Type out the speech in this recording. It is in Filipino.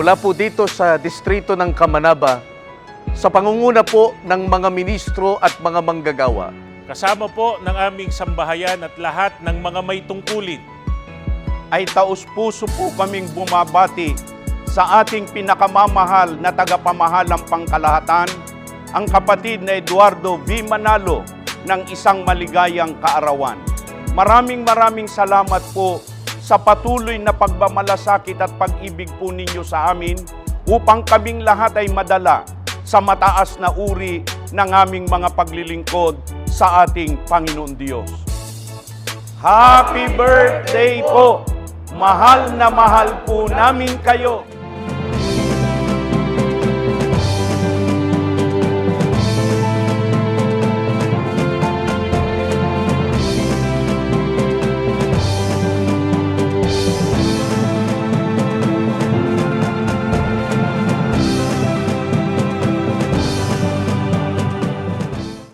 Mula po dito sa distrito ng Kamanaba, sa pangunguna po ng mga ministro at mga manggagawa. Kasama po ng aming sambahayan at lahat ng mga may tungkulin. Ay taus-puso po kaming bumabati sa ating pinakamamahal na tagapamahalang pangkalahatan, ang kapatid na Eduardo V. Manalo ng isang maligayang kaarawan. Maraming salamat po sa patuloy na pagmamalasakit at pag-ibig po ninyo sa amin upang kaming lahat ay madala sa mataas na uri ng aming mga paglilingkod sa ating Panginoon Diyos. Happy birthday po! Mahal na mahal po namin kayo!